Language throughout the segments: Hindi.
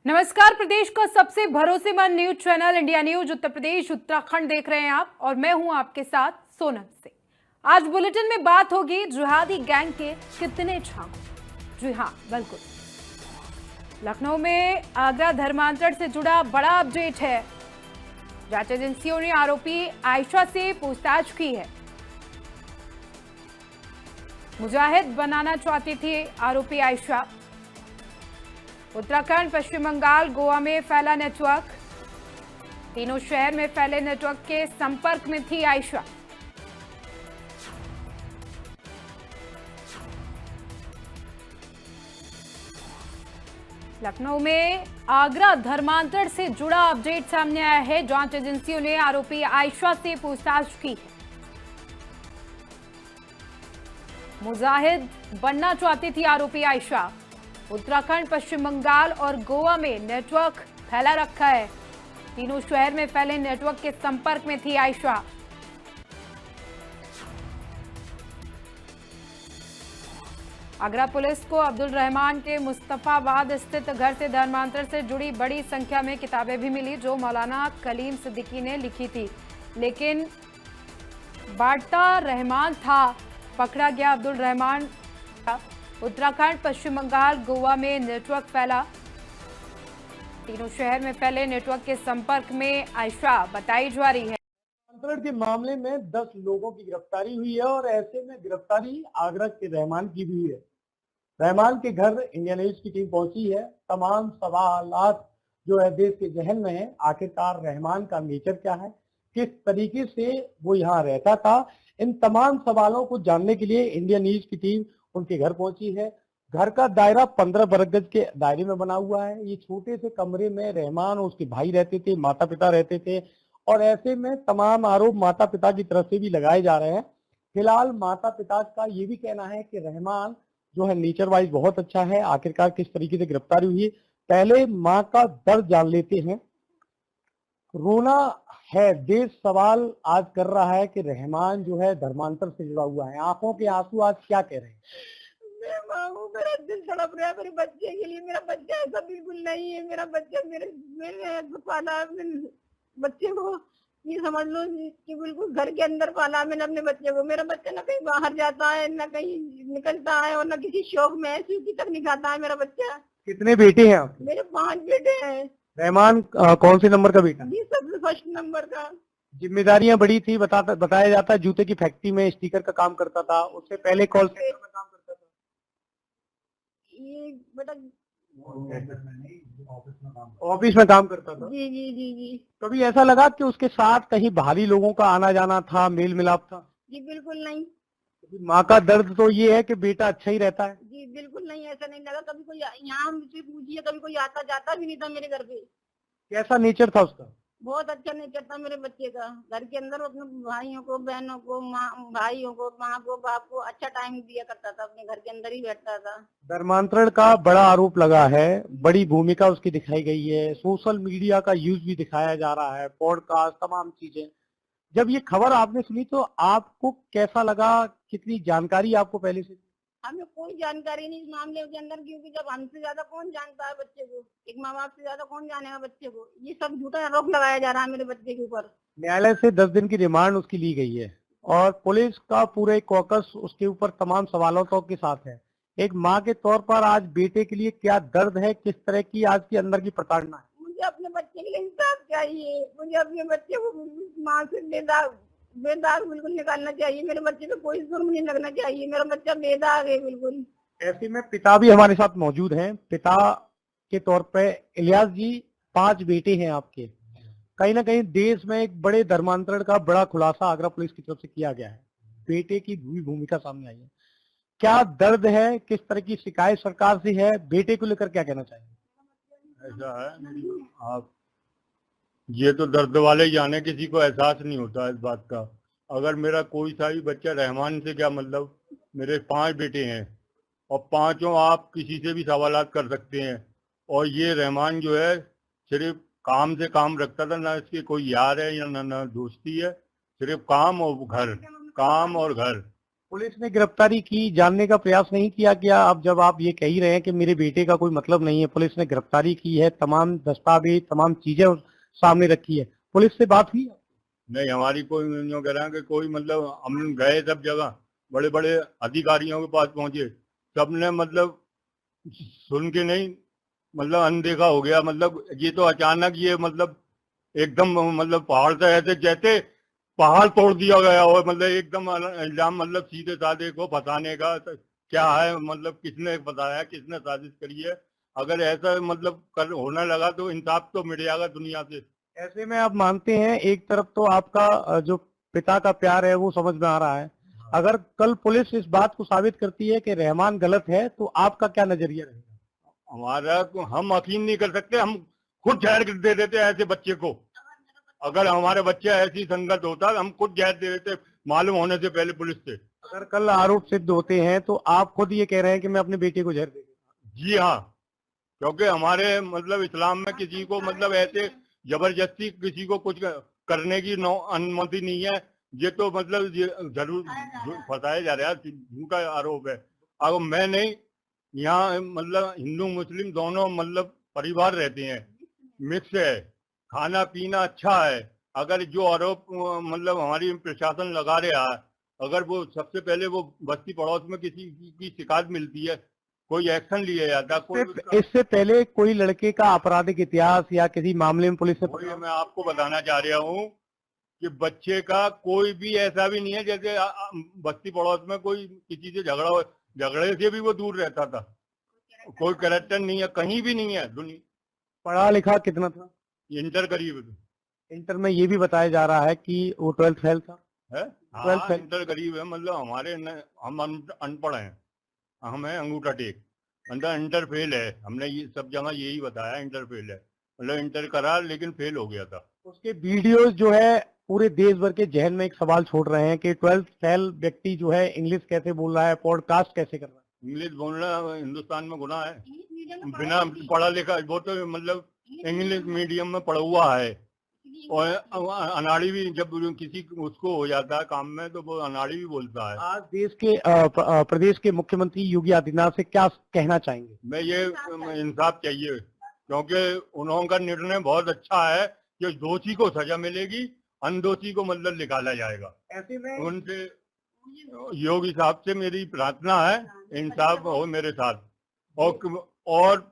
नमस्कार। प्रदेश का सबसे भरोसेमंद news channel India news Uttar Pradesh Uttarakhand देख रहे हैं आप और मैं हूं आपके साथ सोनम से। आज बुलेटिन में बात होगी जिहादी गैंग के कितने छांगों। जी हां, बिल्कुल। लखनऊ में आगरा धर्मांतरण से जुड़ा बड़ा अपडेट है। जांच एजेंसियों ने आरोपी आयशा से पूछताछ की है। मुजाहिद बनाना चाहती थी आरोपी आयशा। उत्तराखंड, पश्चिम बंगाल, गोवा में फैला नेटवर्क। तीनों शहर में फैले नेटवर्क के संपर्क में थी आयशा। लखनऊ में आगरा धर्मांतरण से जुड़ा अपडेट सामने आया है। जांच एजेंसियों ने आरोपी आयशा से पूछताछ की है। मुजाहिद बनना चाहती थी आरोपी आयशा। उत्तराखंड, पश्चिम बंगाल और गोवा में नेटवर्क फैला रखा है। तीनों शहर में फैले नेटवर्क के संपर्क में थी आयशा। आगरा पुलिस को अब्दुल रहमान के मुस्तफाबाद स्थित घर से धर्मांतरण से जुड़ी बड़ी संख्या में किताबें भी मिली, जो मौलाना कलीम सिद्दीकी ने लिखी थी। लेकिन बांटता रहमान था। पकड़ा गया अब्दुल रहमान। उत्तराखंड, पश्चिम बंगाल, गोवा में नेटवर्क फैला। तीनों शहर में फैले नेटवर्क के संपर्क में आयशा बताई जा रही है। धर्मांतरण के मामले में 10 लोगों की गिरफ्तारी हुई है और ऐसे में गिरफ्तारी आगरा के रहमान की भी हुई है। रहमान के घर इंडियन न्यूज की टीम पहुंची है। तमाम सवालात जो है देश के जहन में है, आखिरकार रहमान का नेचर क्या है, किस तरीके से वो यहाँ रहता था, इन तमाम सवालों को जानने के लिए इंडियन न्यूज की टीम उनके घर पहुंची है। घर का दायरा 15 वर्ग गज के दायरे में बना हुआ है। ये छोटे से कमरे में रहमान और उसके भाई रहते थे, माता पिता रहते थे और ऐसे में तमाम आरोप माता पिता की तरफ से भी लगाए जा रहे हैं। फिलहाल माता पिता का ये भी कहना है कि रहमान जो है नेचर वाइज बहुत अच्छा है। आखिरकार किस तरीके से गिरफ्तारी हुई, पहले माँ का दर्द जान लेते हैं। रोना है, देश सवाल आज कर रहा है कि रहमान जो है धर्मांतर से जुड़ा हुआ है। आंखों के आंसू आज क्या कह रहे हैं? मैं माँ हूँ, मेरा दिल तड़प रहा है मेरे बच्चे के लिए। मेरा बच्चा ऐसा बिल्कुल नहीं है। मेरा बच्चा मैंने पाला बच्चे को, ये समझ लो कि बिल्कुल घर के अंदर पाला मैंने अपने बच्चे को। मेरा बच्चा ना कहीं बाहर जाता है, ना कहीं निकलता है और ना किसी शौक में ऐसी तक नहीं खाता है मेरा बच्चा। कितने बेटे हैं आपके? मेरे 5 बेटे हैं। रहमान कौन से नंबर का बेटा? जी, सबसे फर्स्ट नंबर का। जिम्मेदारियां बड़ी थी, बताया जाता है जूते की फैक्ट्री में स्टिकर का काम करता था, उससे पहले कॉल सेंटर में काम करता था। ये बेटा ऑफिस में काम करता था। जी जी जी जी कभी ऐसा लगा कि उसके साथ कहीं बाहरी लोगों का आना जाना था, मेल मिलाप था? जी बिल्कुल नहीं। माँ का दर्द तो ये है कि बेटा अच्छा ही रहता है। जी बिल्कुल नहीं, ऐसा नहीं लगा कभी। कोई यहाँ मुझसे पूछिए, कभी कोई आता जाता भी नहीं था मेरे घर पे। कैसा नेचर था उसका? बहुत अच्छा नेचर था मेरे बच्चे का। घर के अंदर अपने भाइयों को, बहनों को, भाइयों को, माँ को, बाप को अच्छा टाइम दिया करता था। अपने घर के अंदर ही बैठता था। धर्मांतरण का बड़ा आरोप लगा है, बड़ी भूमिका उसकी दिखाई गई है, सोशल मीडिया का यूज भी दिखाया जा रहा है, पॉडकास्ट, तमाम चीजें। जब ये खबर आपने सुनी तो आपको कैसा लगा? कितनी जानकारी आपको पहले से? हमें कोई जानकारी नहीं इस मामले के अंदर, क्योंकि जब हमसे ज्यादा कौन जानता है बच्चे को, एक माँ बाप से ज्यादा कौन जानेगा बच्चे को। ये सब झूठा आरोप लगाया जा रहा है मेरे बच्चे के ऊपर। न्यायालय से 10 दिन की रिमांड उसकी ली गई है और पुलिस का पूरे कॉकस उसके ऊपर तमाम सवालों के साथ है। एक माँ के तौर पर आज बेटे के लिए क्या दर्द है, किस तरह की आज की अंदर की प्रताड़ना है? मुझे अपने बच्चे के लिए इंसाफ चाहिए। मुझे अपने बच्चे को माँ से बेदाग बिल्कुल निकालना चाहिए। मेरे बच्चे पे कोई जुर्म नहीं लगना चाहिए। मेरा बच्चा बेदाग है बिल्कुल। ऐसे में पिता भी हमारे साथ मौजूद हैं। पिता के तौर पे इलियास जी, 5 बेटे हैं आपके। कहीं ना कहीं देश में एक बड़े धर्मांतरण का बड़ा खुलासा आगरा पुलिस की तरफ से किया गया है। बेटे की भी भूमिका सामने आई है। क्या दर्द है, किस तरह की शिकायत सरकार से है, बेटे को लेकर क्या कहना चाहिए? ऐसा है, आप ये तो दर्द वाले ही जाने, किसी को एहसास नहीं होता इस बात का। अगर मेरा कोई सा भी बच्चा, रहमान से क्या मतलब, मेरे 5 बेटे हैं और 5 आप किसी से भी सवालात कर सकते हैं। और ये रहमान जो है सिर्फ काम से काम रखता था, ना इसके कोई यार है या ना दोस्ती है, सिर्फ काम और घर, काम और घर। पुलिस ने गिरफ्तारी की, जानने का प्रयास नहीं किया क्या? अब जब आप ये कह ही रहे हैं कि मेरे बेटे का कोई मतलब नहीं है, पुलिस ने गिरफ्तारी की है, तमाम दस्तावेज तमाम चीजें सामने रखी है, पुलिस से बात हुई? नहीं, हमारी कोई यूँ कह रहे हैं कि कोई मतलब हम गए सब जगह, बड़े बड़े अधिकारियों के पास पहुंचे, सबने मतलब सुन के नहीं, मतलब अनदेखा हो गया। मतलब ये तो अचानक ये मतलब एकदम मतलब पहाड़ से ऐसे जैसे पहाड़ तोड़ दिया गया हो, मतलब एकदम इल्जाम मतलब सीधे साधे को फंसाने का। तो क्या है मतलब किसने फंसाया, किसने साजिश करी है? अगर ऐसा मतलब कर होने लगा तो इंसाफ तो मिट जाएगा दुनिया से। ऐसे में आप मानते हैं, एक तरफ तो आपका जो पिता का प्यार है वो समझ में आ रहा है, अगर कल पुलिस इस बात को साबित करती है कि रहमान गलत है तो आपका क्या नजरिया रहेगा? हमारा तो हम यकीन नहीं कर सकते, हम खुद जहर दे देते हैं ऐसे बच्चे को। अगर हमारे बच्चे ऐसी संगत होता हम खुद जहर दे देते मालूम होने से पहले पुलिस से। अगर कल आरोप सिद्ध होते हैं तो आप खुद ये कह रहे हैं कि मैं अपने बेटे को जहर दे दूंगा? जी हाँ, क्योंकि हमारे मतलब इस्लाम में किसी को मतलब ऐसे जबरदस्ती किसी को कुछ करने की अनुमति नहीं है। ये तो मतलब ये जरूर फंसाया जा रहा है, झूठा आरोप है। अब मैं नहीं, यहाँ मतलब हिंदू मुस्लिम दोनों मतलब परिवार रहते हैं, मिक्स है, खाना पीना अच्छा है। अगर जो आरोप मतलब हमारी प्रशासन लगा रहा है, अगर वो सबसे पहले वो बस्ती पड़ोस में किसी की शिकायत मिलती है, कोई एक्शन लिया जाता, कोई इससे पहले कोई लड़के का आपराधिक इतिहास या किसी मामले में पुलिस वही मैं आपको बताना चाह रहा हूँ कि बच्चे का कोई भी ऐसा भी नहीं है जैसे बस्ती पड़ोस में कोई किसी से झगड़े से भी वो दूर रहता था। कोई कैरेक्टर नहीं है, कहीं भी नहीं है दुनिया। पढ़ा लिखा कितना था? इंटर करीब इंटर में ये भी बताया जा रहा है कि वो 12th फेल था। है। 12th हाँ, फेल। इंटर करीब है, मतलब हमारे हम अनपढ़ हैं, हम हैं अंगूठा टेक। अंदर इंटर फेल है, हमने ये सब जगह यही बताया, इंटर फेल है, मतलब इंटर करा लेकिन फेल हो गया था। उसके वीडियोस जो है पूरे देश भर के जहन में एक सवाल छोड़ रहे हैं कि 12th फेल व्यक्ति जो है इंग्लिश कैसे बोल रहा है, पॉडकास्ट कैसे कर रहा है? इंग्लिश बोलना हिंदुस्तान में गुनाह है? बिना पढ़ा लिखा, वो तो मतलब इंग्लिश मीडियम में पढ़ा हुआ है, और अनाड़ी भी जब किसी उसको हो जाता है काम में तो वो अनाड़ी भी बोलता है। आज देश के प्रदेश के मुख्यमंत्री योगी आदित्यनाथ से क्या कहना चाहेंगे? मैं ये इंसाफ चाहिए, क्योंकि उन्होंने निर्णय बहुत अच्छा है कि दोषी को सजा मिलेगी, अनदोषी को मतलब निकाला जाएगा। ऐसे में उनसे योगी साहब से मेरी प्रार्थना है, इंसाफ हो मेरे साथ। और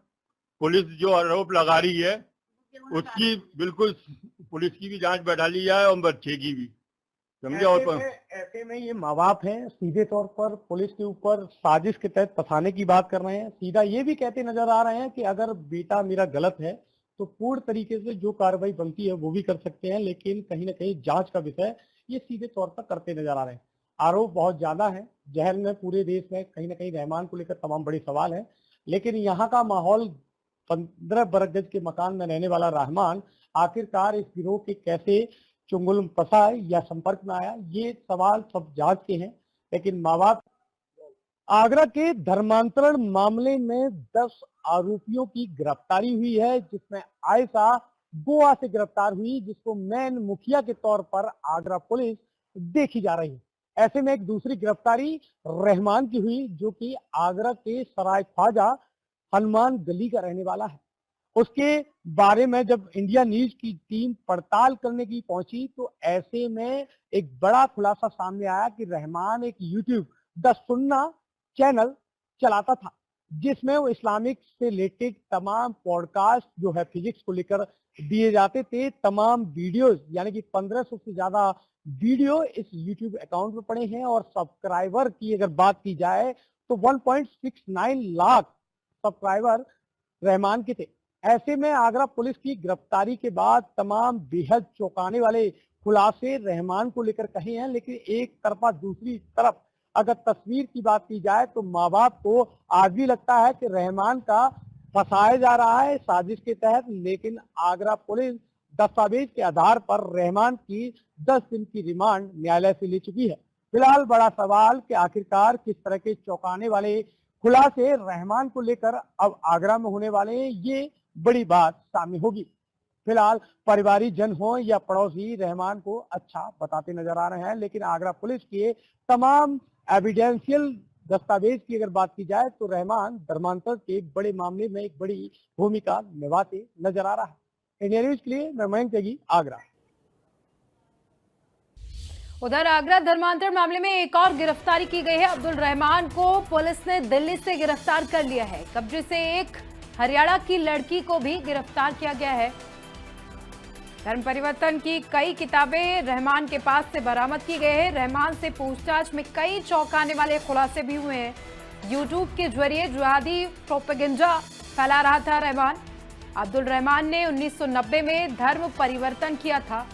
पुलिस जो आरोप लगा रही है उसकी बिल्कुल पुलिस की भी जांच बैठा ली जाए और बच्चे की भी, समझे। और ऐसे में ये माँ बाप हैं, सीधे तौर पर पुलिस के ऊपर साजिश के तहत फंसाने की बात कर रहे हैं, सीधा ये भी कहते नजर आ रहे हैं कि अगर बेटा मेरा गलत है तो पूर्ण तरीके से जो कार्रवाई बनती है वो भी कर सकते हैं, लेकिन कहीं ना कहीं जांच का विषय ये सीधे तौर पर करते नजर आ रहे हैं। आरोप बहुत ज्यादा है, जहर में पूरे देश में कहीं ना कहीं रहमान को लेकर तमाम बड़े सवाल है, लेकिन यहाँ का माहौल 15 वर्ग गज के मकान में रहने वाला रहमान आखिरकार इस गिरोह के कैसे चुंगल फंसा या संपर्क में आया, ये सवाल सब जांच के हैं। लेकिन माँ बाप आगरा के धर्मांतरण मामले में 10 आरोपियों की गिरफ्तारी हुई है, जिसमें आयशा गोवा से गिरफ्तार हुई, जिसको मेन मुखिया के तौर पर आगरा पुलिस देखी जा रही है। ऐसे में एक दूसरी गिरफ्तारी रहमान की हुई, जो कि आगरा के सराय ख्वाजा हनुमान गली का रहने वाला है। उसके बारे में जब इंडिया न्यूज की टीम पड़ताल करने की पहुंची तो ऐसे में एक बड़ा खुलासा सामने आया कि रहमान एक यूट्यूब द सुन्ना चैनल चलाता था, जिसमें वो इस्लामिक से रिलेटेड तमाम पॉडकास्ट जो है फिजिक्स को लेकर दिए जाते थे। तमाम वीडियोस यानी कि 1500 से ज्यादा वीडियो इस यूट्यूब अकाउंट में पड़े हैं, और सब्सक्राइबर की अगर बात की जाए तो 1.69 लाख सब्सक्राइबर रहमान के थे। ऐसे में आगरा पुलिस की गिरफ्तारी के बाद तमाम बेहद चौंकाने वाले खुलासे रहमान को लेकर कहे हैं, लेकिन एक तरफा दूसरी तरफ अगर तस्वीर की बात की जाए तो माँ बाप को आज भी लगता है कि रहमान का फंसाया जा रहा है साजिश के तहत, लेकिन आगरा पुलिस दस्तावेज के आधार पर रहमान की 10 दिन की रिमांड न्यायालय से ले चुकी है। फिलहाल बड़ा सवाल कि आखिरकार किस तरह के चौंकाने वाले खुलासे रहमान को लेकर अब आगरा में होने वाले हैं, ये बड़ी बात सामने होगी। फिलहाल परिवारिक जन हो या पड़ोसी रहमान को अच्छा बताते नजर आ रहे हैं, लेकिन आगरा पुलिस के तमाम एविडेंशियल दस्तावेज की अगर बात की जाए तो रहमान धर्मांतरण के एक बड़े मामले में एक बड़ी भूमिका निभाते नजर आ रहा है। इंडिया न्यूज के लिए मैं मयंक त्यागी, आगरा। उधर आगरा धर्मांतरण मामले में एक और गिरफ्तारी की गई है। अब्दुल रहमान को पुलिस ने दिल्ली से गिरफ्तार कर लिया है। कब्जे से एक हरियाणा की लड़की को भी गिरफ्तार किया गया है। धर्म परिवर्तन की कई किताबें रहमान के पास से बरामद की गई है। रहमान से पूछताछ में कई चौंकाने वाले खुलासे भी हुए हैं। यूट्यूब के जरिए जिहादी प्रोपेगेंडा फैला रहा था रहमान। अब्दुल रहमान ने 1990 में धर्म परिवर्तन किया था।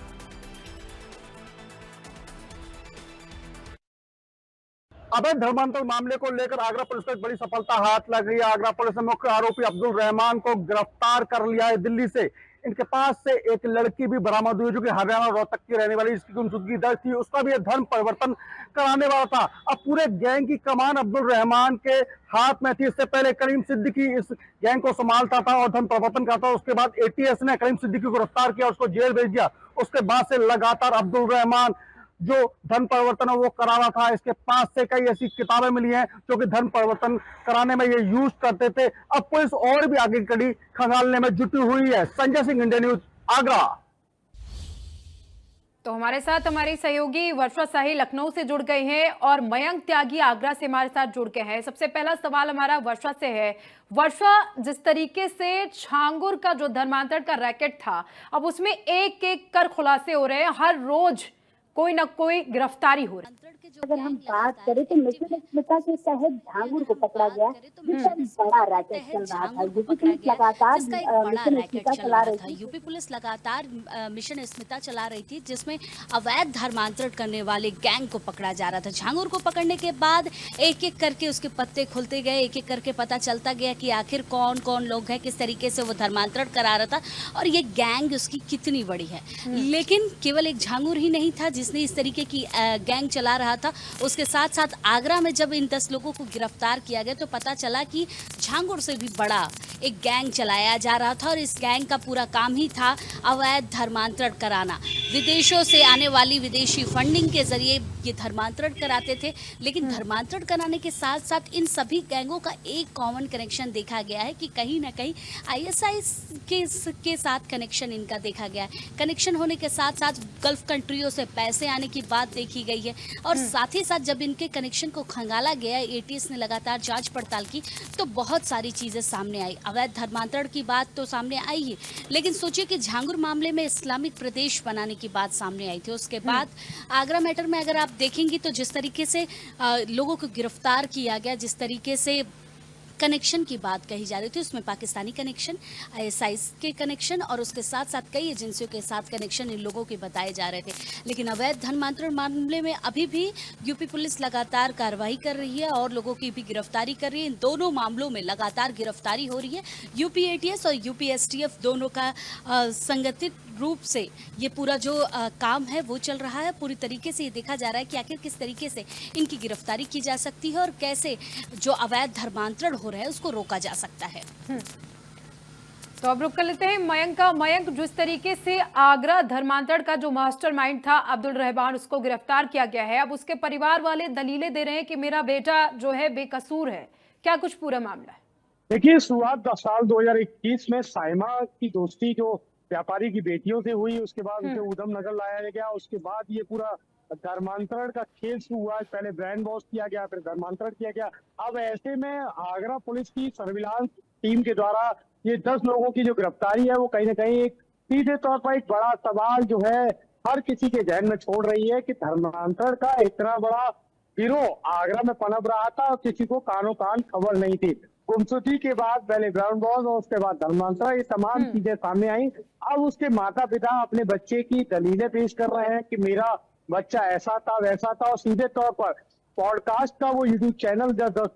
अवैध धर्मांतरण मामले को लेकर आगरा पुलिस को एक बड़ी सफलता हाथ लग रही है। आगरा पुलिस ने मुख्य आरोपी अब्दुल रहमान को गिरफ्तार कर लिया है दिल्ली से। इनके पास से एक लड़की भी बरामद हुई जो कि हरियाणा रोहतक की रहने वाली, जिसकी गुमशुदगी दर्ज थी। उसका भी धर्म परिवर्तन कराने वाला था। अब पूरे गैंग की कमान अब्दुल रहमान के हाथ में थी। इससे पहले करीम सिद्दीकी इस गैंग को संभालता था और धर्म परिवर्तन करता था। उसके बाद एटीएस ने करीम सिद्दीकी को गिरफ्तार किया, उसको जेल भेज दिया। उसके बाद से लगातार अब्दुल रहमान जो धर्म परिवर्तन है वो करा रहा था। इसके पास से कई ऐसी किताबें मिली हैं जो कि धर्म परिवर्तन कराने में ये यूज करते थे। अब पुलिस और भी आगे की कड़ी खंगालने में जुटी हुई है। Sanjay Singh, India news, Agra. तो हमारे साथ हमारी सहयोगी वर्षा शाही लखनऊ से जुड़ गई हैं और मयंक त्यागी आगरा से हमारे साथ जुड़ गए हैं। सबसे पहला सवाल हमारा वर्षा से है। वर्षा, जिस तरीके से छांगुर का जो धर्मांतरण का रैकेट था, अब उसमें एक एक कर खुलासे हो रहे हैं। हर रोज कोई ना कोई गिरफ्तारी हो रही है। अगर हम बात करें तो मिशन स्मिता के तहत झांगुर को पकड़ा गया, जिसका बड़ा रैकेट चल रहा था। यूपी पुलिस लगातार मिशन स्मिता चला रही थी। यूपी पुलिस लगातार मिशन स्मिता चला रही थी, जिसमें अवैध धर्मांतरण करने वाले गैंग को पकड़ा जा रहा था। झांगुर को पकड़ने के बाद एक एक करके उसके पत्ते खुलते गए, एक एक करके पता चलता गया कि आखिर कौन कौन लोग हैं, किस तरीके से वो धर्मांतरण करा रहा था और ये गैंग उसकी कितनी बड़ी है। लेकिन केवल एक झांगुर ही नहीं था जिसने इस तरीके की गैंग चला रहा था। उसके साथ साथ आगरा में जब इन 10 लोगों को गिरफ्तार किया गया तो पता चला कि झांगुर से भी बड़ा एक गैंग चलाया जा रहा था और इस गैंग का पूरा काम ही था अवैध धर्मांतरण कराना। विदेशों से आने वाली विदेशी फंडिंग के जरिए ये धर्मांतरण कराते थे। लेकिन धर्मांतरण कराने के साथ साथ इन सभी गैंगों का एक कॉमन कनेक्शन देखा गया है कि कहीं ना कहीं आईएसआई के साथ कनेक्शन इनका देखा गया है। कनेक्शन होने के साथ साथ गल्फ कंट्रियों से पैसे आने की बात देखी गई है और साथ ही साथ जब इनके कनेक्शन को खंगाला गया, एटीएस ने लगातार जांच पड़ताल की तो बहुत सारी चीजें सामने आई। अवैध धर्मांतरण की बात तो सामने आई ही, लेकिन सोचिए कि झांगुर मामले में इस्लामिक प्रदेश बनाने की बात सामने आई थी। उसके बाद आगरा मैटर में अगर आप देखेंगी तो जिस तरीके से लोगों को गिरफ्तार किया गया, जिस तरीके से कनेक्शन की बात कही जा रही थी, उसमें पाकिस्तानी कनेक्शन, आईएसआई के कनेक्शन और उसके साथ साथ कई एजेंसियों के साथ कनेक्शन इन लोगों के बताए जा रहे थे। लेकिन अवैध धर्मांतरण मामले में अभी भी यूपी पुलिस लगातार कार्रवाई कर रही है और लोगों की भी गिरफ्तारी कर रही है। इन दोनों मामलों में लगातार गिरफ्तारी हो रही है। यूपी एटीएस और यूपी एसटीएफ दोनों का संगठित रूप से ये पूरा जो काम है वो चल रहा है। पूरी तरीके से ये देखा जा रहा है कि आखिर किस तरीके से इनकी गिरफ्तारी की जा सकती है और कैसे जो अवैध धर्मांतरण हो रहा है उसको रोका जा सकता है। तो अब रुक कर लेते हैं मयंक का। मयंक, जिस तरीके से आगरा धर्मांतरण का जो मास्टरमाइंड था अब्दुल रहमान, उसको गिरफ्तार किया गया है। अब उसके परिवार वाले दलीलें दे रहे हैं कि मेरा बेटा जो है बेकसूर है। क्या कुछ पूरा मामला है? देखिए, शुरुआत साल 2021 में साइमा की दोस्ती जो व्यापारी की बेटियों से हुई, उसके बाद उसे उधम नगर लाया गया। उसके बाद ये पूरा धर्मांतरण का खेल शुरू हुआ। पहले ब्रांड वॉश किया गया, फिर धर्मांतरण किया गया। अब ऐसे में आगरा पुलिस की सर्विलांस टीम के द्वारा ये 10 लोगों की जो गिरफ्तारी है वो कहीं ना कहीं एक सीधे तौर पर एक बड़ा सवाल जो है हर किसी के जहन में छोड़ रही है कि धर्मांतरण का इतना बड़ा गिरोह आगरा में पनप रहा था और किसी को कानों कान खबर नहीं थी। गुमशुदगी के बाद पहले ग्राउंड बॉस और उसके बाद धर्मांतरण, ये तमाम चीजें सामने आई। अब उसके माता पिता अपने बच्चे की दलीलें पेश कर रहे हैं कि मेरा बच्चा ऐसा था वैसा था, और सीधे तौर पर पॉडकास्ट का वो यूट्यूब चैनल द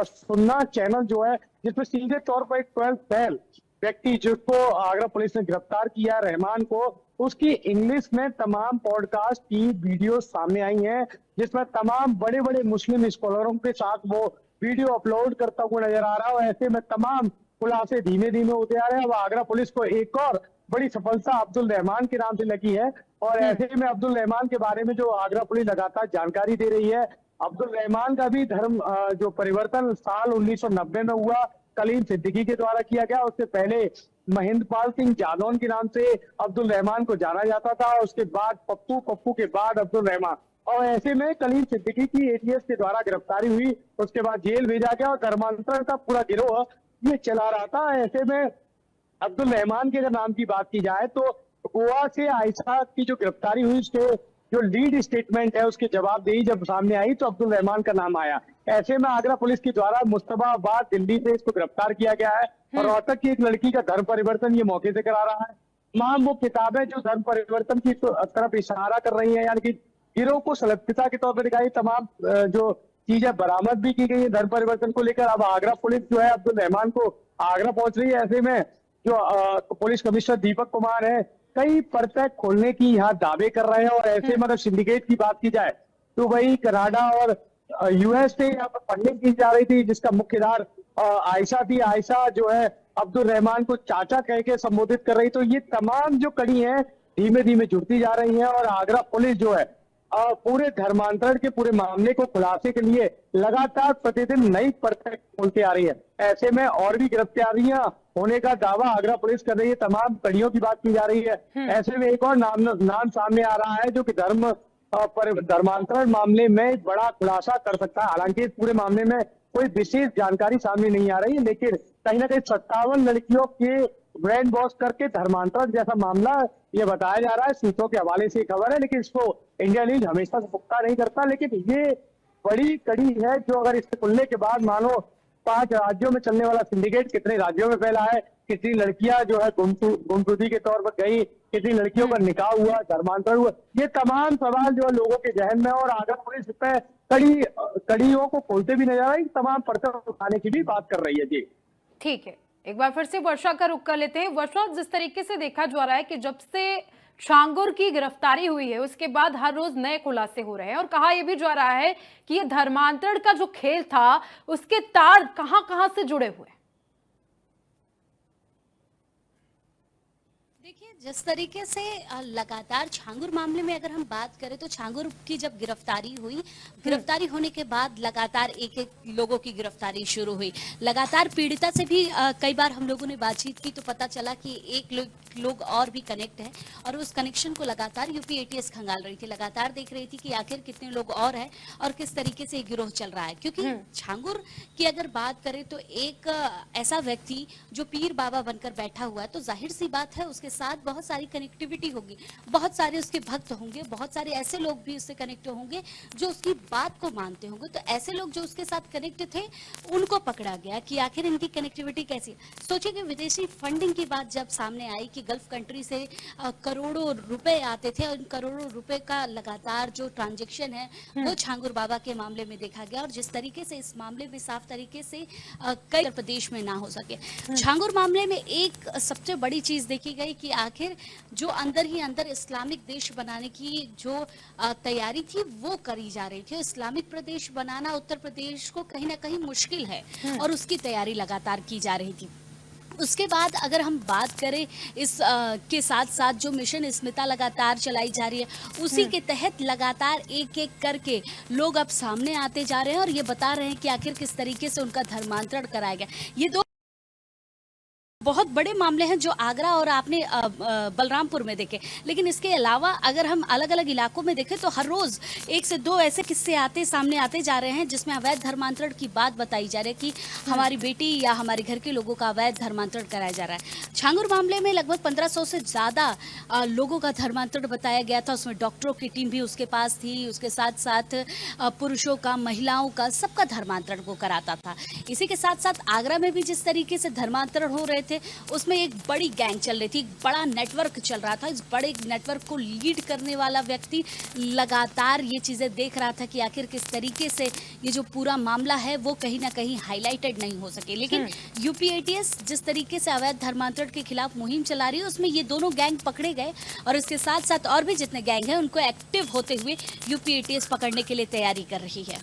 सुन्ना चैनल जो है, जिसमें सीधे तौर पर एक 12 फेल व्यक्ति जिसको आगरा पुलिस ने गिरफ्तार किया रहमान को, उसकी इंग्लिश में तमाम पॉडकास्ट की वीडियो सामने आई हैं, जिसमें तमाम बड़े बड़े मुस्लिम स्कॉलरों के साथ वो वीडियो अपलोड करता हुआ नजर आ रहा है। और ऐसे में तमाम खुलासे धीमे धीमे होते आ रहे हैं। अब आगरा पुलिस को एक और बड़ी सफलता अब्दुल रहमान के नाम से लगी है और ऐसे में अब्दुल रहमान के बारे में जो आगरा पुलिस लगातार जानकारी दे रही है अब्दुल रहमान का भी धर्म जो परिवर्तन साल 1990 में हुआ, कलीम सिद्दीकी के द्वारा किया गया। उससे पहले महेंद्रपाल सिंह जालौन के नाम से अब्दुल रहमान को जाना जाता था। उसके बाद पप्पू, पप्पू के बाद अब्दुल रहमान। और ऐसे में कलीम सिद्दीकी की एटीएस के द्वारा गिरफ्तारी हुई, उसके बाद जेल भेजा गया और धर्मांतरण का पूरा गिरोह ये चला रहा था। ऐसे में अब्दुल रहमान के अगर नाम की बात की जाए तो गोवा से आयशा की जो गिरफ्तारी हुई, उसके जो लीड स्टेटमेंट है उसके जवाबदेही जब सामने आई तो अब्दुल रहमान का नाम आया। ऐसे में आगरा पुलिस के द्वारा मुस्तफाबाद दिल्ली से इसको गिरफ्तार किया गया है और रोहतक की एक लड़की का धर्म परिवर्तन ये मौके से करा रहा है। तमाम वो किताबें जो धर्म परिवर्तन की तरफ इशारा कर रही है, यानी कि गिरोह को सलफिता के तौर पर दिखाई, तमाम जो चीजें बरामद भी की गई है धर्म परिवर्तन को लेकर। अब आगरा पुलिस जो है अब्दुल रहमान को आगरा पहुंच रही है। ऐसे में जो पुलिस कमिश्नर दीपक कुमार है कई परतें खोलने की यहाँ दावे कर रहे हैं। और ऐसे मतलब सिंडिकेट की बात की जाए तो वही कनाडा और यूएस से यहाँ पर फंडिंग की जा रही थी, जिसका मुख्यधार आयशा थी। आयशा जो है अब्दुल रहमान को चाचा कह के संबोधित कर रही। तो ये तमाम जो कड़ी है धीमे धीमे जुड़ती जा रही है और आगरा पुलिस जो है पूरे धर्मांतरण के पूरे मामले को खुलासे के लिए लगातार प्रतिदिन नई परतें खोलती आ रही है। ऐसे में और भी गिरफ्तारियां होने का दावा आगरा पुलिस कर रही है, तमाम कड़ियों की बात की जा रही है। ऐसे में एक और नाम सामने आ रहा है जो कि धर्मांतरण मामले में बड़ा खुलासा कर सकता है। हालांकि इस पूरे मामले में कोई विशेष जानकारी सामने नहीं आ रही है, लेकिन कहीं ना कहीं 57 लड़कियों के ब्रेन वॉश करके धर्मांतरण जैसा मामला ये बताया जा रहा है। सूत्रों के हवाले से खबर है, लेकिन इसको इंडिया न्यूज हमेशा से पुख्ता नहीं करता। लेकिन ये बड़ी कड़ी है जो अगर इससे खुलने के बाद मानो 5 राज्यों में चलने वाला सिंडिकेट कितने राज्यों में फैला है, कितनी लड़कियां जो है गुमशुदगी के तौर पर गई, कितनी लड़कियों का निकाह हुआ, धर्मांतरण हुआ, ये तमाम सवाल जो है लोगों के जहन में। और आगरा पुलिस पे कड़ियों को खोलते भी नजर आई, तमाम परतें उठाने की भी बात कर रही है। जी ठीक है, एक बार फिर से वर्षा का रुख कर लेते हैं। वर्षा, जिस तरीके से देखा जा रहा है कि जब से छांगुर की गिरफ्तारी हुई है उसके बाद हर रोज नए खुलासे हो रहे हैं और कहा यह भी जा रहा है कि ये धर्मांतरण का जो खेल था उसके तार कहां कहां से जुड़े हुए हैं। देखिए, जिस तरीके से लगातार छांगुर मामले में अगर हम बात करें तो छांगुर की जब गिरफ्तारी हुई, गिरफ्तारी होने के बाद लगातार एक एक लोगों की गिरफ्तारी शुरू हुई। लगातार पीड़िता से भी कई बार हम लोगों ने बातचीत की तो पता चला कि एक लोग और भी कनेक्ट है और उस कनेक्शन को लगातार यूपी एटीएस खंगाल रही थी, लगातार देख रही थी कि आखिर कितने लोग और हैं और किस तरीके से गिरोह चल रहा है। क्योंकि छांगुर की अगर बात करें तो एक ऐसा व्यक्ति जो पीर बाबा बनकर बैठा हुआ है, तो जाहिर सी बात है उसके साथ बहुत सारी कनेक्टिविटी होगी, बहुत सारे उसके भक्त होंगे, बहुत सारे ऐसे लोग भी उससे कनेक्ट होंगे जो उसकी बात को मानते होंगे। तो ऐसे लोग जो उसके साथ कनेक्ट थे उनको पकड़ा गया कि आखिर इनकी कनेक्टिविटी कैसी है। सोचिए कि विदेशी फंडिंग की बात जब सामने आई कि गल्फ कंट्री से करोड़ों रुपए आते थे और इन करोड़ों रुपए का लगातार जो ट्रांजैक्शन है वो छांगुर बाबा के मामले में देखा गया। और जिस तरीके से इस मामले में साफ तरीके से कई प्रदेश में ना हो सके, छांगुर मामले में एक सबसे बड़ी चीज देखी गई कि आखिर जो अंदर ही अंदर इस्लामिक देश बनाने की जो तैयारी थी वो करी जा रही थी। इस्लामिक प्रदेश बनाना उत्तर प्रदेश को कहीं ना कहीं मुश्किल है और उसकी तैयारी लगातार की जा रही थी। उसके बाद अगर हम बात करें इस के साथ साथ जो मिशन स्मिता लगातार चलाई जा रही है उसी के तहत लगातार एक एक करके लोग अब सामने आते जा रहे हैं और ये बता रहे हैं कि आखिर किस तरीके से उनका धर्मांतरण कराया गया। ये दो बहुत बड़े मामले हैं जो आगरा और आपने बलरामपुर में देखे, लेकिन इसके अलावा अगर हम अलग अलग इलाकों में देखें तो हर रोज 1 से 2 ऐसे किस्से सामने आते जा रहे हैं जिसमें अवैध धर्मांतरण की बात बताई जा रही है कि हमारी बेटी या हमारे घर के लोगों का अवैध धर्मांतरण कराया जा रहा है। छांगुर मामले में लगभग 1500 से ज्यादा लोगों का धर्मांतरण बताया गया था। उसमें डॉक्टरों की टीम भी उसके पास थी, उसके साथ साथ पुरुषों का, महिलाओं का, सबका धर्मांतरण वो कराता था। इसी के साथ साथ आगरा में भी जिस तरीके से धर्मांतरण हो रहे थे उसमें एक बड़ी गैंग चल रही थी, बड़ा नेटवर्क चल रहा था। इस बड़े नेटवर्क को लीड करने वाला व्यक्ति लगातार ये चीजें देख रहा था कि आखिर किस तरीके से ये जो पूरा मामला है वो कहीं ना कहीं हाईलाइटेड नहीं हो सके। लेकिन यूपी एटीएस जिस तरीके से अवैध धर्मांतरण के खिलाफ मुहिम चला रही है उसमें ये दोनों गैंग पकड़े गए और इसके साथ साथ और भी जितने गैंग हैं उनको एक्टिव होते हुए यूपी एटीएस पकड़ने के लिए तैयारी कर रही है।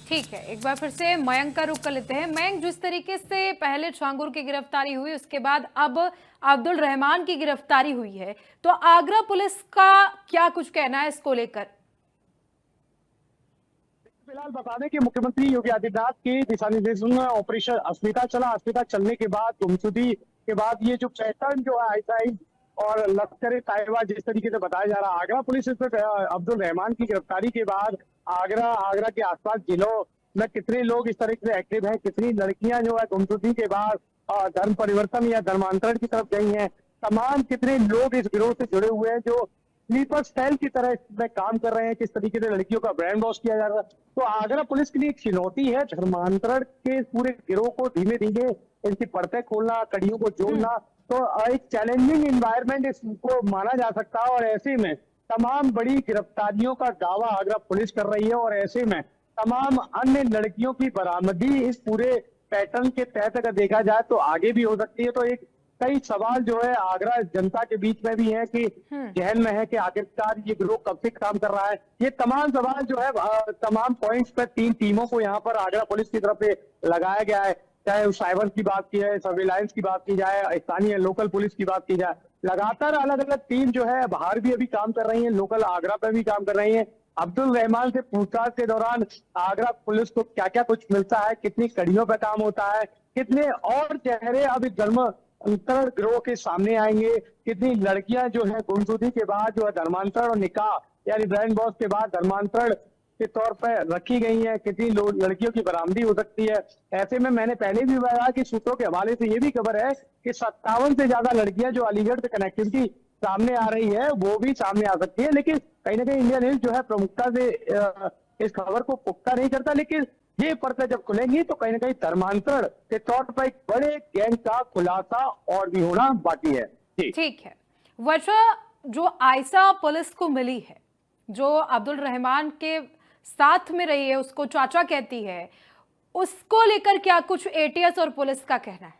ठीक है, एक बार फिर से मयंक का रुख कर लेते हैं। मयंक, जिस तरीके से पहले छांगुर की गिरफ्तारी हुई उसके बाद अब अब्दुल रहमान की गिरफ्तारी हुई है, तो आगरा पुलिस का क्या कुछ कहना है इसको लेकर? फिलहाल बता दें कि मुख्यमंत्री योगी आदित्यनाथ के दिशा निर्देशों में ऑपरेशन अस्मिता चला। अस्मिता चलने के बाद गुमशुदगी के बाद ये जो पैटर्न जो है आईएसआई और लश्कर-ए-तैयबा जिस तरीके से बताया जा रहा है, आगरा पुलिस इंस्पेक्टर अब्दुल रहमान की गिरफ्तारी के बाद आगरा के आसपास जिलों में कितने लोग इस तरीके से एक्टिव हैं, कितनी लड़कियां जो है गुमशुदगी के बाद धर्म परिवर्तन या धर्मांतरण की तरफ गई हैं, तमाम कितने लोग इस गिरोह से जुड़े हुए हैं जो स्लीपर सेल की तरह इसमें काम कर रहे हैं, किस तरीके से लड़कियों का ब्रेन वॉश किया जा रहा है। तो आगरा पुलिस के लिए एक चुनौती है धर्मांतरण के पूरे गिरोह को धीमे धीमे इनकी परतें खोलना, कड़ियों को जोड़ना। तो एक चैलेंजिंग एनवायरनमेंट इसको माना जा सकता है और ऐसे में तमाम बड़ी गिरफ्तारियों का दावा आगरा पुलिस कर रही है और ऐसे में तमाम अन्य लड़कियों की बरामदगी इस पूरे पैटर्न के तहत अगर देखा जाए तो आगे भी हो सकती है। तो एक कई सवाल जो है आगरा जनता के बीच में भी है कि जहन में है कि आखिरकार ये गिरोह कब से काम कर रहा है। ये तमाम सवाल जो है तमाम पॉइंट्स पर 3 टीमों को यहाँ पर आगरा पुलिस की तरफ से लगाया गया है, चाहे उस साइबर की बात की जाए, सर्विलांस की बात की जाए, स्थानीय लोकल पुलिस की बात की जाए। लगातार अलग अलग टीम जो है बाहर भी अभी काम कर रही है, लोकल आगरा पे भी काम कर रही है। अब्दुल रहमान से पूछताछ के दौरान आगरा पुलिस को क्या क्या कुछ मिलता है, कितनी कड़ियों पर काम होता है, कितने और चेहरे अब इस धर्मांतरण गिरोह के सामने आएंगे, कितनी लड़कियां जो है गुमशुदगी के बाद जो है धर्मांतरण और निकाह यानी ब्रेन वॉश के बाद धर्मांतरण के तौर पर रखी गई है, कितनी लड़कियों की बरामदी हो सकती है। ऐसे में मैंने पहले भी बताया कि सूत्रों के हवाले से ये भी खबर है कि 57 से ज्यादा लड़कियां जो अलीगढ़ से कनेक्टिविटी सामने आ रही है वो भी सामने आ सकती है। लेकिन कहीं ना कहीं इंडिया न्यूज जो है प्रमुखता से इस खबर को पुख्ता नहीं करता, लेकिन ये परतें जब खुलेंगी तो कहीं ना कहीं धर्मांतरण के तौर पर एक बड़े गैंग का खुलासा और भी होना बाकी है। ठीक है वर्षा, जो आयशा पुलिस को मिली है, जो अब्दुल रहमान के साथ में रही है, उसको चाचा कहती है, उसको लेकर क्या कुछ एटीएस और पुलिस का कहना है?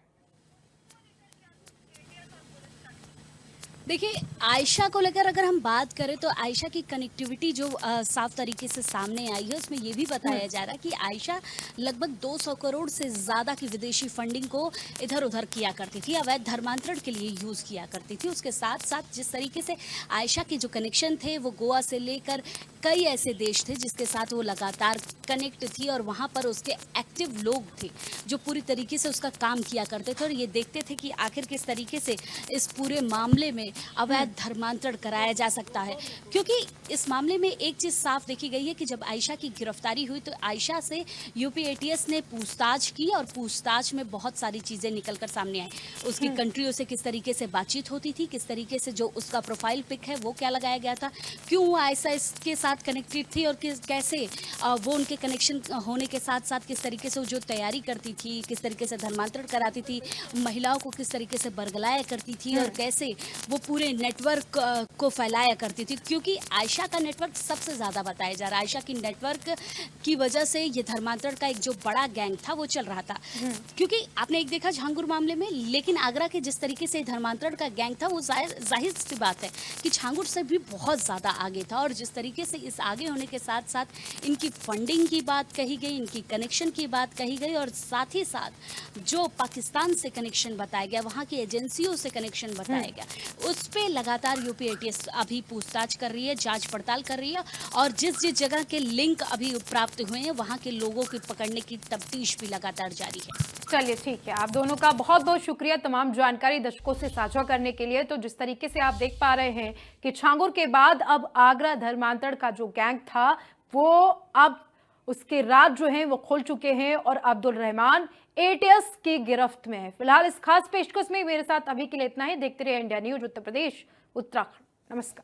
देखिए, आयशा को लेकर अगर हम बात करें तो आयशा की कनेक्टिविटी जो साफ तरीके से सामने आई है उसमें ये भी बताया जा रहा है कि आयशा लगभग 200 करोड़ से ज़्यादा की विदेशी फंडिंग को इधर उधर किया करती थी, अवैध धर्मांतरण के लिए यूज़ किया करती थी। उसके साथ साथ जिस तरीके से आयशा के जो कनेक्शन थे वो गोवा से लेकर कई ऐसे देश थे जिसके साथ वो लगातार कनेक्ट थी और वहाँ पर उसके एक्टिव लोग थे जो पूरी तरीके से उसका काम किया करते थे और ये देखते थे कि आखिर किस तरीके से इस पूरे मामले में अवैध धर्मांतरण कराया जा सकता है। क्योंकि इस मामले में एक चीज़ साफ देखी गई है कि जब आयशा की गिरफ्तारी हुई तो आयशा से यूपी एटीएस ने पूछताछ की और पूछताछ में बहुत सारी चीज़ें निकलकर सामने आई। उसकी कंट्रियों से किस तरीके से बातचीत होती थी, किस तरीके से जो उसका प्रोफाइल पिक है वो क्या लगाया गया था, क्यों वो आयशा इसके साथ कनेक्टेड थी और कैसे वो उनके कनेक्शन होने के साथ साथ किस तरीके से वो जो तैयारी करती थी, किस तरीके से धर्मांतरण कराती थी, महिलाओं को किस तरीके से बरगलाया करती थी और कैसे वो पूरे नेटवर्क को फैलाया करती थी। क्योंकि आयशा का नेटवर्क सबसे ज़्यादा बताया जा रहा है। आयशा की नेटवर्क की वजह से ये धर्मांतरण का एक जो बड़ा गैंग था वो चल रहा था। क्योंकि आपने एक देखा झांगुर मामले में, लेकिन आगरा के जिस तरीके से धर्मांतरण का गैंग था वो जाहिर सी बात है कि झांगुर से भी बहुत ज़्यादा आगे था। और जिस तरीके से इस आगे होने के साथ साथ इनकी फंडिंग की बात कही गई, इनकी कनेक्शन की बात कही गई और साथ ही साथ जो पाकिस्तान से कनेक्शन बताया गया, वहाँ की एजेंसियों से कनेक्शन बताया गया, उस पे लगातार यूपी एटीएस अभी पूछताछ कर रही है, जांच पड़ताल कर रही है और जिस जिस जगह के लिंक अभी प्राप्त हुए हैं वहाँ के लोगों को पकड़ने की तफ्तीश भी लगातार जारी है। चलिए ठीक है, आप दोनों का बहुत बहुत शुक्रिया तमाम जानकारी दर्शकों से साझा करने के लिए। तो जिस तरीके से आप देख पा रहे हैं कि झांगुर के बाद अब आगरा धर्मांतरण का जो गैंग था वो अब उसके राज जो हैं वो खुल चुके हैं और अब्दुल रहमान एटीएस की गिरफ्त में है। फिलहाल इस खास पेशकश में मेरे साथ अभी के लिए इतना ही। देखते रहिए इंडिया न्यूज उत्तर प्रदेश उत्तराखंड। नमस्कार।